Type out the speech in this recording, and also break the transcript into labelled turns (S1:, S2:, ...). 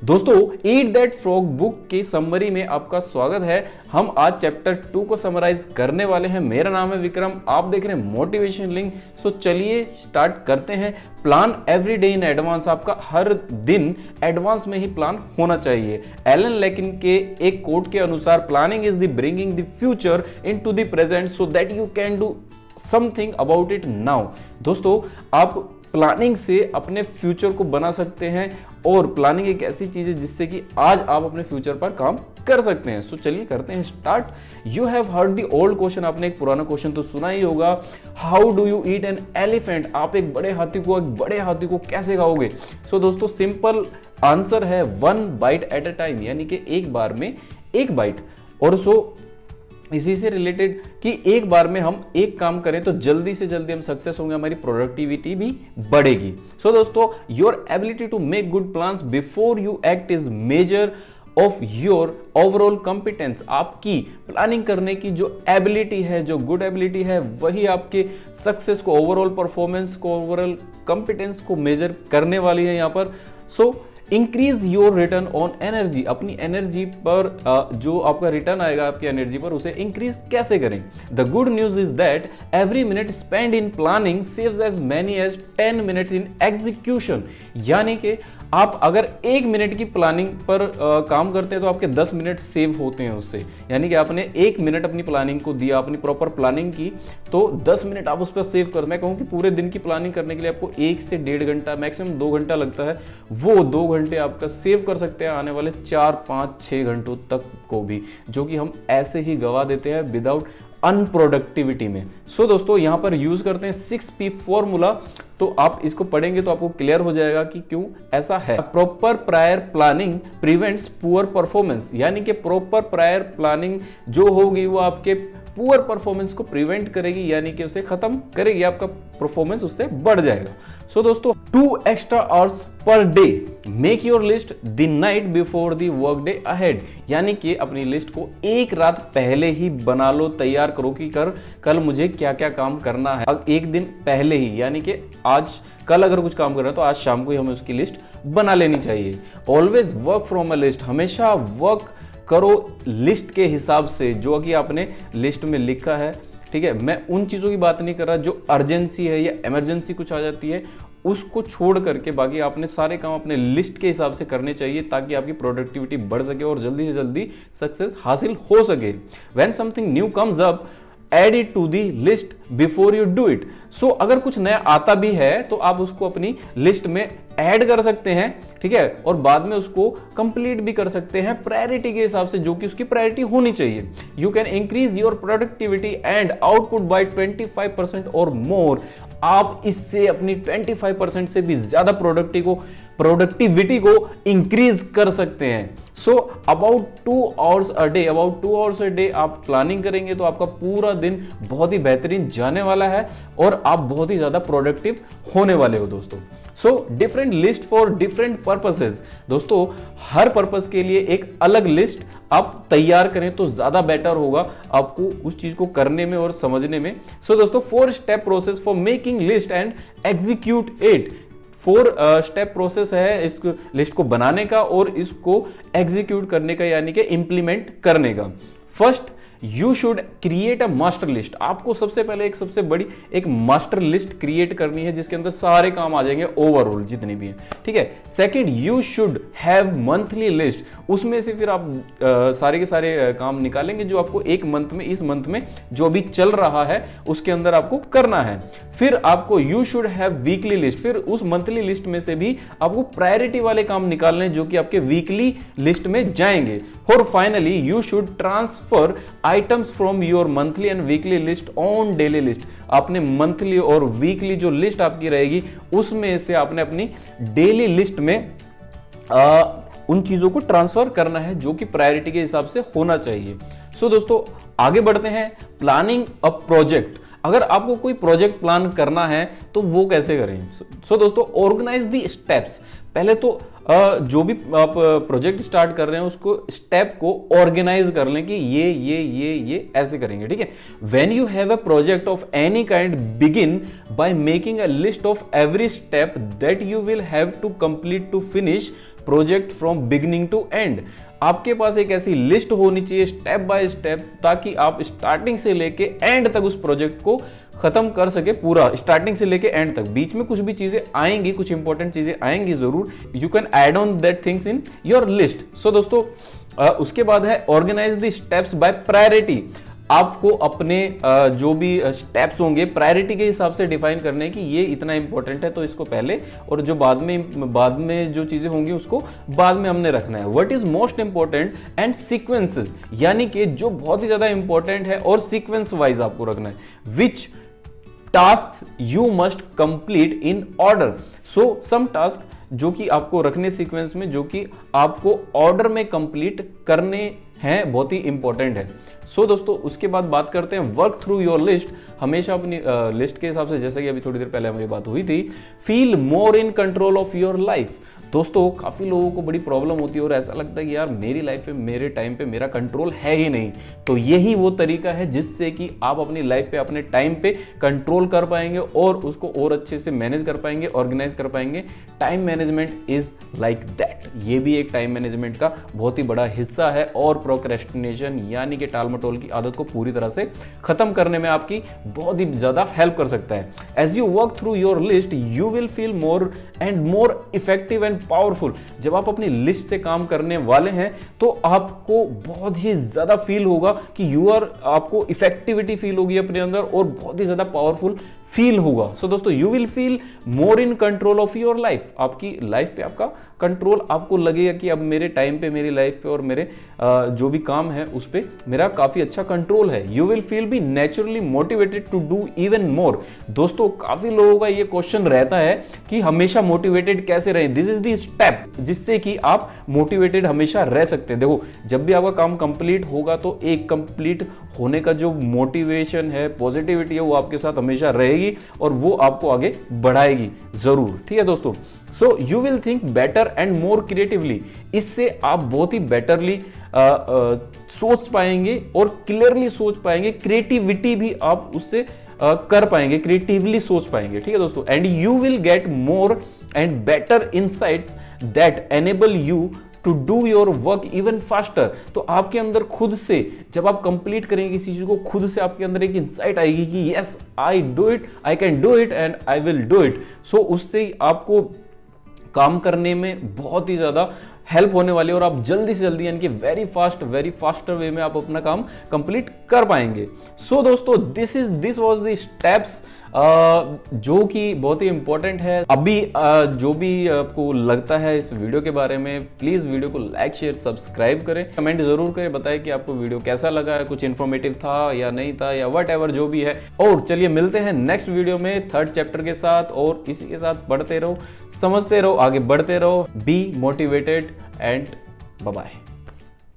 S1: दोस्तों eat that frog book की summary में आपका स्वागत है। हम आज चैप्टर 2 को समराइज करने वाले हैं। मेरा नाम है विक्रम, आप देख रहे हैं मोटिवेशन लिंक। सो चलिए स्टार्ट करते हैं। Plan every day in advance, आपका हर दिन एडवांस में ही प्लान होना चाहिए। एलन लेकिन के एक कोट के अनुसार planning is the bringing the future into the present so that you can do something about it now. दोस्तों आप प्लानिंग से अपने फ्यूचर को बना सकते हैं और प्लानिंग एक ऐसी चीज है जिससे कि आज आप अपने फ्यूचर पर काम कर सकते हैं। सो चलिए करते हैं start. You have heard the old question, आपने एक पुराना क्वेश्चन तो सुना ही होगा। How do you eat an elephant, आप एक बड़े हाथी को कैसे खाओगे? सो दोस्तों सिंपल आंसर है 1 बाइट एट अ टाइम, यानी कि एक बार में एक बाइट। और सो इसी से रिलेटेड कि एक बार में हम एक काम करें तो जल्दी से जल्दी हम सक्सेस होंगे, हमारी प्रोडक्टिविटी भी बढ़ेगी। सो दोस्तों your ability to make good plans before you act is measure of your overall competence. आपकी प्लानिंग करने की जो एबिलिटी है, जो गुड एबिलिटी है, वही आपके सक्सेस को, ओवरऑल परफॉर्मेंस को, ओवरऑल कॉम्पिटेंस को मेजर करने वाली है यहाँ पर। So increase your return on energy, अपनी एनर्जी पर जो आपका रिटर्न आएगा आपकी एनर्जी पर, उसे इंक्रीज कैसे करें? The good news is that every minute spend in planning saves as many as 10 minutes in execution. यानी कि आप अगर 1 मिनट की प्लानिंग पर काम करते हैं तो आपके 10 मिनट सेव होते हैं उससे। यानी कि आपने 1 मिनट अपनी प्लानिंग को दिया, अपनी प्रॉपर प्लानिंग की, तो 10 मिनट आप उस पर सेव कर। मैं कहूँ कि पूरे दिन की प्लानिंग करने के लिए आपको 1 से 1.5 घंटा, मैक्सिमम 2 घंटा लगता है, वो 2 घंटे आपका सेव कर सकते हैं आने वाले 4, 5, 6 घंटों तक को भी, जो कि हम ऐसे ही गवा देते हैं विदाउट अनप्रोडक्टिविटी में। सो दोस्तों यहां पर यूज करते हैं 6P फॉर्मूला, तो आप इसको पढ़ेंगे तो आपको क्लियर हो जाएगा कि क्यों ऐसा है। Proper prior planning prevents poor performance, यानी कि प्रॉपर प्रायर प्लानिंग जो होगी वो आपके पुअर परफॉर्मेंस को प्रिवेंट करेगी, यानी कि उसे खत्म करेगी, आपका परफॉर्मेंस उससे बढ़ जाएगा। सो दोस्तों 2 extra hours per day, make your list the night before the work day ahead, यानी कि अपनी लिस्ट को एक रात पहले ही बना लो, तैयार करो कि कल मुझे क्या क्या काम करना है। एक दिन पहले ही, यानी कि आज कल अगर कुछ काम करना है तो आज शाम को ही हमें उसकी लिस्ट बना लेनी चाहिए। Always work from a list, हमेशा वर्क करो लिस्ट के हिसाब से, जो कि आपने लिस्ट में लिखा है। ठीक है, मैं उन चीज़ों की बात नहीं कर रहा जो अर्जेंसी है या इमरजेंसी कुछ आ जाती है, उसको छोड़ करके बाकी आपने सारे काम अपने लिस्ट के हिसाब से करने चाहिए, ताकि आपकी प्रोडक्टिविटी बढ़ सके और जल्दी से जल्दी सक्सेस हासिल हो सके। When something new comes up add it to the list before you do it. So अगर कुछ नया आता भी है तो आप उसको अपनी लिस्ट में ऐड कर सकते हैं, ठीक है, और बाद में उसको कंप्लीट भी कर सकते हैं प्रायोरिटी के हिसाब से, जो कि उसकी प्रायोरिटी होनी चाहिए। You can increase your productivity and output by 25% और मोर। आप इससे अपनी 25% से भी ज्यादा प्रोडक्टिविटी को इंक्रीज कर सकते हैं। So about 2 hours a day आप प्लानिंग करेंगे तो आपका पूरा दिन बहुत ही बेहतरीन जाने वाला है और आप बहुत ही ज्यादा प्रोडक्टिव होने वाले हो दोस्तों। So different list for different purposes, दोस्तों हर पर्पस के लिए एक अलग लिस्ट आप तैयार करें तो ज्यादा बेटर होगा आपको उस चीज को करने में और समझने में। सो दोस्तों 4 step process for making list and execute it. 4 step process है इस लिस्ट को बनाने का और इसको एग्जीक्यूट करने का, यानी कि इंप्लीमेंट करने का। First, you should create a master list. आपको सबसे पहले सबसे बड़ी एक मास्टर लिस्ट क्रिएट करनी है जिसके अंदर सारे काम आ जाएंगे, ओवरऑल जितने भी हैं, ठीक है। Second, you should have monthly list. उसमें से फिर आप सारे के सारे काम निकालेंगे जो आपको एक मंथ में, इस मंथ में जो अभी चल रहा है उसके अंदर आपको करना है। फिर आपको you should have weekly list. फिर उस मंथली लिस्ट में से भी आपको प्रायोरिटी वाले काम निकालने जो कि आपके वीकली लिस्ट में जाएंगे। और finally you should transfer items from your monthly and weekly list on daily list. आपने मंथली और वीकली जो लिस्ट आपकी रहेगी उसमें से आपने अपनी डेली लिस्ट में उन चीजों को ट्रांसफर करना है जो कि प्रायोरिटी के हिसाब से होना चाहिए। सो दोस्तों आगे बढ़ते हैं। प्लानिंग अ प्रोजेक्ट, अगर आपको कोई प्रोजेक्ट प्लान करना है तो वो कैसे करें? सो दोस्तों ऑर्गेनाइज द स्टेप्स। पहले तो जो भी आप प्रोजेक्ट स्टार्ट कर रहे हैं उसको स्टेप को ऑर्गेनाइज कर लें कि ये ऐसे करेंगे, ठीक है। When you have a project of any kind, begin by making a list of every step that you will have to complete to finish project from beginning to end. आपके पास एक ऐसी लिस्ट होनी चाहिए स्टेप बाय स्टेप, ताकि आप starting से लेके एंड तक उस प्रोजेक्ट को खत्म कर सके पूरा, स्टार्टिंग से लेके एंड तक। बीच में कुछ भी चीजें आएंगी, कुछ इंपॉर्टेंट चीजें आएंगी जरूर, you can add on that things in your list. So दोस्तों उसके बाद है organise the steps by priority. आपको अपने जो भी स्टेप्स होंगे प्रायोरिटी के हिसाब से डिफाइन करने की, ये इतना इंपॉर्टेंट है तो इसको पहले, और जो बाद में जो चीजें होंगी उसको बाद में हमने रखना है। What is most important and sequences, यानी कि जो बहुत ही ज्यादा इंपॉर्टेंट है और सीक्वेंस वाइज आपको रखना है। Which task you must complete in order. So some task जो कि आपको रखने सीक्वेंस में, जो कि आपको ऑर्डर में कंप्लीट करने हैं, बहुत ही इंपॉर्टेंट है। सो दोस्तों उसके बाद बात करते हैं वर्क थ्रू योर लिस्ट। हमेशा अपनी लिस्ट के हिसाब से, जैसा कि अभी थोड़ी देर पहले हमारी बात हुई थी, feel more in control of your life. दोस्तों काफी लोगों को बड़ी प्रॉब्लम होती है और ऐसा लगता है कि यार मेरी लाइफ पे, मेरे टाइम पे मेरा कंट्रोल है ही नहीं। तो यही वो तरीका है जिससे कि आप अपनी लाइफ पे, अपने टाइम पे कंट्रोल कर पाएंगे और उसको और अच्छे से मैनेज कर पाएंगे, ऑर्गेनाइज कर पाएंगे। Time management is like that. ये भी एक टाइम मैनेजमेंट का बहुत ही बड़ा हिस्सा है और प्रोक्रेस्टिनेशन यानी कि टाल मटोल की आदत को पूरी तरह से खत्म करने में आपकी बहुत ही ज्यादा हेल्प कर सकता है। As you work through your list you will feel more and more effective and powerful. जब आप अपनी लिस्ट से काम करने वाले हैं तो आपको बहुत ही ज्यादा फील होगा कि आपको इफेक्टिविटी फील होगी अपने अंदर और बहुत ही ज्यादा पावरफुल फील होगा। सो दोस्तों you will feel more in control of your life. आपकी लाइफ पे आपका कंट्रोल, आपको लगेगा कि अब मेरे टाइम पे, मेरी लाइफ पे और मेरे जो भी काम है उस पे मेरा काफी अच्छा कंट्रोल है। You will feel be naturally motivated to do even more. दोस्तों काफी लोगों का ये क्वेश्चन रहता है कि हमेशा मोटिवेटेड कैसे रहें। दिस इज द स्टेप जिससे कि आप मोटिवेटेड हमेशा रह सकते हैं। देखो जब भी आपका काम कंप्लीट होगा तो एक कंप्लीट होने का जो मोटिवेशन है, पॉजिटिविटी है, वो आपके साथ हमेशा रहेगी और वो आपको आगे बढ़ाएगी जरूर, ठीक है दोस्तों। So you will think better and more creatively. इससे आप बहुत ही बेटरली सोच पाएंगे और क्लियरली सोच पाएंगे। क्रिएटिविटी भी आप उससे कर पाएंगे, क्रिएटिवली सोच पाएंगे, ठीक है दोस्तों। And you will get more and better insights that enable you to do your work even faster. तो आपके अंदर खुद से जब आप कंप्लीट करेंगे किसी चीज को, खुद से आपके अंदर एक इंसाइट आएगी कि yes I do it, I can do it and I will do it. So उससे आपको काम करने में बहुत ही ज्यादा हेल्प होने वाली है और आप जल्दी से जल्दी यानी कि वेरी फास्टर वे में आप अपना काम कंप्लीट कर पाएंगे। सो दोस्तों दिस वाज द स्टेप्स जो कि बहुत ही इंपॉर्टेंट है। अभी जो भी आपको लगता है इस वीडियो के बारे में, प्लीज वीडियो को लाइक, शेयर, सब्सक्राइब करें, कमेंट जरूर करें, बताएं कि आपको वीडियो कैसा लगा है, कुछ इन्फॉर्मेटिव था या नहीं था या व्हाटएवर जो भी है। और चलिए मिलते हैं नेक्स्ट वीडियो में 3rd चैप्टर के साथ और इसी के साथ पढ़ते रहो, समझते रहो, आगे बढ़ते रहो। Be motivated and bye bye.